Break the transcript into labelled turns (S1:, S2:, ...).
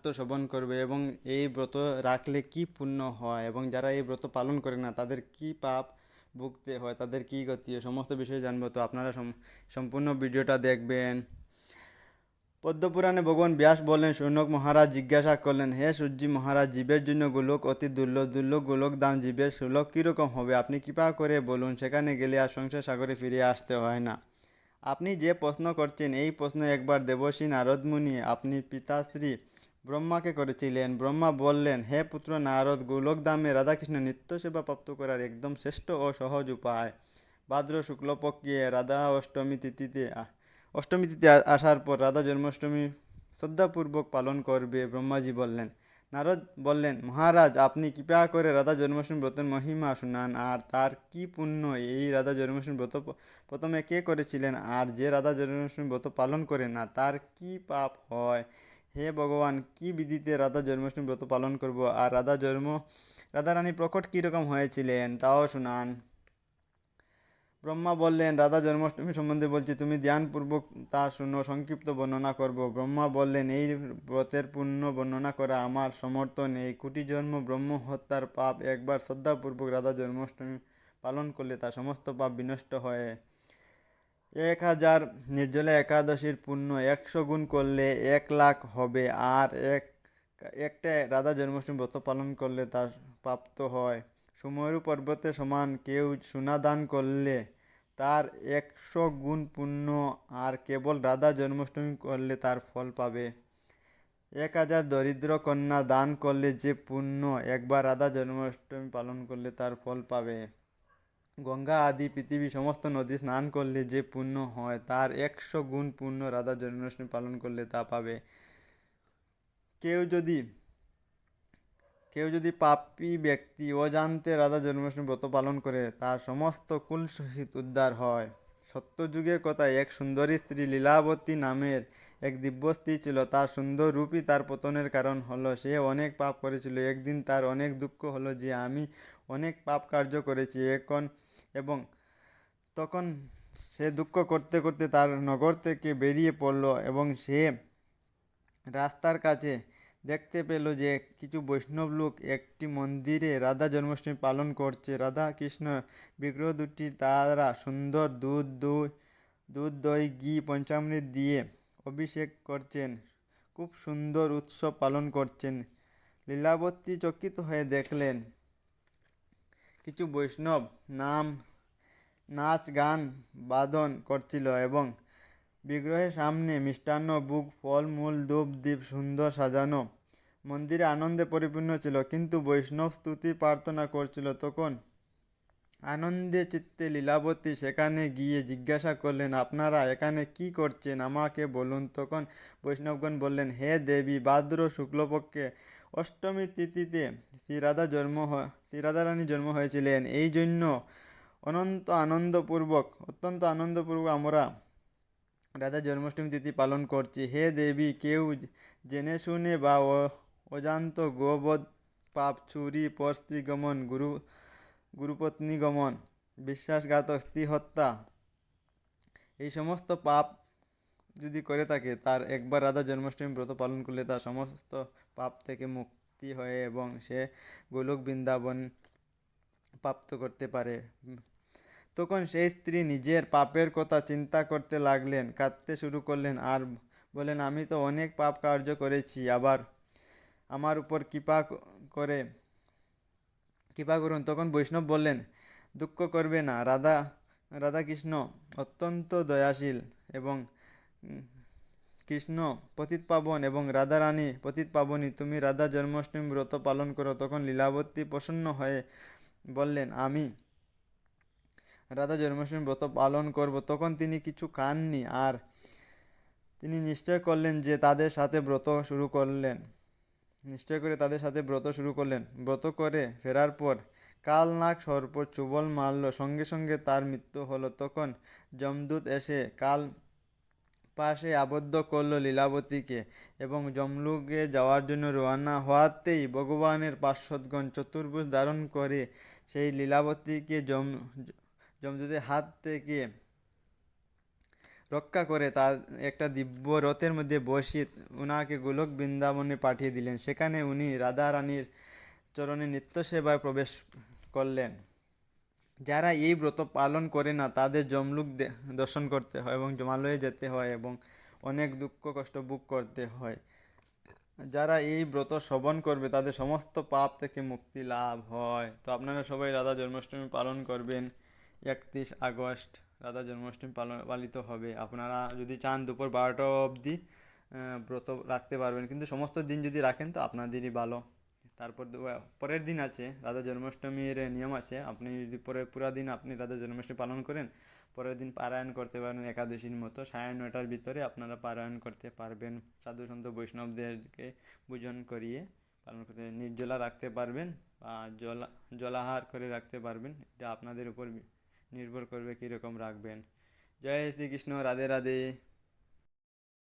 S1: মাহাত্ম্য শ্রবণ করবে এবং এই ব্রত রাখলে কি পুণ্য হয় এবং যারা এই ব্রত পালন করে না তাদের কি পাপ ভুগতে হয়, তাদের কি গতি হয়, সমস্ত বিষয়ে জানবো। তো আপনারা সম্পূর্ণ ভিডিওটা দেখবেন। পদ্মপুরাণে ভগবান ব্যাস বললেন, শৌনক মহারাজ জিজ্ঞাসা করলেন, হে সূর্যি মহারাজ, জীবের জন্য গোলক অতি দুর্লভ, দুর্লভ গোলক দাম জীবের সুলভ কীরকম হবে? আপনি কৃপা করে বলুন, সেখানে গেলে আর সংসার সাগরে ফিরে আসতে হয় না। আপনি যে প্রশ্ন করছেন এই প্রশ্ন একবার দেবর্ষী নারদ মুনি আপনি পিতাশ্রী ব্রহ্মাকে করেছিলেন। ব্রহ্মা বললেন, হে পুত্র নারদ, গোলকধামে রাধাকৃষ্ণ নিত্য সেবা প্রাপ্ত করার একদম শ্রেষ্ঠ ও সহজ উপায়। ভাদ্র শুক্লপক্ষে রাধা অষ্টমী তিথি আসার পর রাধা জন্মাষ্টমী শ্রদ্ধাপূর্বক পালন করবে। ব্রহ্মাজি বললেন। নারদ বললেন, মহারাজ, আপনি কৃপা করে রাধা জন্মাষ্টমী ব্রতের মহিমা শুনান, আর তার কি পুণ্য। এই রাধা জন্মাষ্টমী ব্রত প্রথমে কে করেছিলেন, আর যে রাধা জন্মাষ্টমী ব্রত পালন করে না তার কি পাপ হয়? হে ভগবান, কি বিধিতে রাধা জন্মাষ্টমী ব্রত পালন করব, আর রাধারানী প্রকট কীরকম হয়েছিলেন তাও শুনান। ব্রহ্মা বললেন, রাধা জন্মাষ্টমী সম্বন্ধে বলছি, তুমি ধ্যানপূর্বক তা শুনো, সংক্ষিপ্ত বর্ণনা করব। ব্রহ্মা বললেন, এই ব্রতের পুণ্য বর্ণনা করা আমার সমর্থ নেই। কোটি জন্ম ব্রহ্ম হত্যার পাপ একবার শ্রদ্ধাপূর্বক রাধা জন্মাষ্টমী পালন করলে তা সমস্ত পাপ বিনষ্ট হয়। 1000 নির্জলা একাদশীর পুণ্য 100 গুণ করলে 1,00,000 হবে, আর একটা রাধা জন্মাষ্টমী ব্রত পালন করলে তা প্রাপ্ত হয়। সুমেরু পর্বতের সমান কেউ সোনা দান করলে তার 100 গুণ পুণ্য, আর কেবল রাধা জন্মাষ্টমী করলে তার ফল পাবে। 1000 দরিদ্র কন্যা দান করলে যে পুণ্য, একবার রাধা জন্মাষ্টমী পালন করলে তার ফল পাবে। গঙ্গা আদি পৃথিবী সমস্ত নদী স্নান করলে যে পুণ্য হয়, তার 100 গুণ পুণ্য রাধা জন্মাষ্টমী পালন করলে তা পাবে। কেউ যদি কেউ যদি পাপী ব্যক্তি অজান্তে রাধা জন্মাষ্টমী ব্রত পালন করে, তার সমস্ত কুল সহিত উদ্ধার হয়। সত্যযুগের কথা, এক সুন্দরী স্ত্রী লীলাবতী নামের এক দিব্য স্ত্রী ছিল। তার সুন্দর রূপই তার পতনের কারণ হলো। সে অনেক পাপ করেছিল। একদিন তার অনেক দুঃখ হলো যে আমি অনেক পাপ কার্য করেছি এবং তখন সে দুঃখ করতে করতে তার নগর থেকে বেরিয়ে পড়ল এবং সে রাস্তার কাছে দেখতে পেল যে কিছু বৈষ্ণব লোক একটি মন্দিরে রাধা জন্মাষ্টমী পালন করছে। রাধা কৃষ্ণ বিগ্রহ দুটি তারা সুন্দর দুধ দই ঘি পঞ্চামৃত দিয়ে অভিষেক করছেন, খুব সুন্দর উৎসব পালন করছেন। লীলাবতী চকিত হয়ে দেখলেন কিছু বৈষ্ণব নাচ গান বাদন করছিল এবং বিগ্রহের সামনে মিষ্টান্ন ভোগ ফল মূল ধূপ দ্বীপ সুন্দর সাজানো মন্দিরে আনন্দে পরিপূর্ণ ছিল। কিন্তু বৈষ্ণব স্তুতি প্রার্থনা করছিল। তখন আনন্দে চিত্তে লীলাবতী সেখানে গিয়ে জিজ্ঞাসা করলেন, আপনারা এখানে কি করছেন, আমাকে বলুন। তখন বৈষ্ণবগণ বললেন, হে দেবী, ভাদ্র শুক্লপক্ষে অষ্টমী তিথিতে শ্রী রাধারানী জন্ম হয়েছিলেন। এই জন্য অত্যন্ত আনন্দপূর্বক আমরা রাধা জন্মাষ্টমী তিথি পালন করছি। হে দেবী, কেউ জেনে শুনে বা অজান্ত গোবধ পাপ, চুরি, পরস্ত্রীগমন, গুরুপত্নীগমন, বিশ্বাসঘাতক, স্ত্রী হত্যা, এই সমস্ত পাপ যদি করে থাকে, তার একবার রাধা জন্মাষ্টমী ব্রত পালন করলে তার সমস্ত পাপ থেকে মুক্তি হয় এবং সে গোলক বৃন্দাবন প্রাপ্ত করতে পারে। তখন সেই স্ত্রী নিজের পাপের কথা চিন্তা করতে লাগলেন, কাঁদতে শুরু করলেন আর বলেন, আমি তো অনেক পাপ কার্য করেছি, আবার আমার উপর কৃপা করুন। তখন বৈষ্ণব বললেন, দুঃখ করবে না, রাধাকৃষ্ণ অত্যন্ত দয়াশীল এবং কৃষ্ণ পতিতপাবন এবং রাধারানী পতিতপাবনী। তুমি রাধা জন্মাষ্টমী ব্রত পালন করো। তখন লীলাবতী প্রসন্ন হয়ে বললেন, আমি রাধা জন্মাষ্টমী ব্রত পালন করব। তখন তিনি কিছু খাননি, আর তিনি নিশ্চয় করে তাদের সাথে ব্রত শুরু করলেন। ব্রত করে ফেরার পর কালনাগ সর্প চুবল মারল, সঙ্গে সঙ্গে তার মৃত্যু হলো। তখন যমদূত এসে কাল পাশে আবদ্ধ করল লীলাবতীকে এবং যমলোকে যাওয়ার জন্য রওনা হওয়াতেই ভগবানের পার্ষদগণ চতুর্ভুজ ধারণ করে সেই লীলাবতীকে যমদূতের হাত থেকে রক্ষা করে তার একটা দিব্য রথের মধ্যে বসিয়ে ওনাকে গোলক বৃন্দাবনে পাঠিয়ে দিলেন। সেখানে উনি রাধা রানীর চরণে নিত্য সেবায় প্রবেশ করলেন। যারা এই ব্রত পালন করে না তাদের যমলোক দর্শন করতে হয় এবং জমালয়ে যেতে হয় এবং অনেক দুঃখ কষ্ট ভোগ করতে হয়। যারা এই ব্রত শ্রবণ করবে তাদের সমস্ত পাপ থেকে মুক্তি লাভ হয়। তো আপনারা সবাই রাধা জন্মাষ্টমী পালন করবেন। 31 আগস্ট রাধা জন্মাষ্টমী পালিত হবে। আপনারা যদি চান দুপুর 12টা অবধি ব্রত রাখতে পারবেন, কিন্তু সমস্ত দিন যদি রাখেন তো আপনাদেরই ভালো। তারপর পরের দিন আছে রাধা জন্মাষ্টমীর নিয়ম আছে, আপনি যদি পরের পুরা দিন আপনি রাধা জন্মাষ্টমী পালন করেন, পরের দিন পারায়ণ করতে পারেন একাদশীর মতো। 9:30টার ভিতরে আপনারা পারায়ণ করতে পারবেন, সাধু সন্ত বৈষ্ণবদেরকে পূজন করিয়ে পালন করতে নির্জলা রাখতে পারবেন বা জলাহার করে রাখতে পারবেন। এটা আপনাদের উপর নির্ভর করবে কীরকম রাখবেন। জয় শ্রীকৃষ্ণ, রাধে রাধে।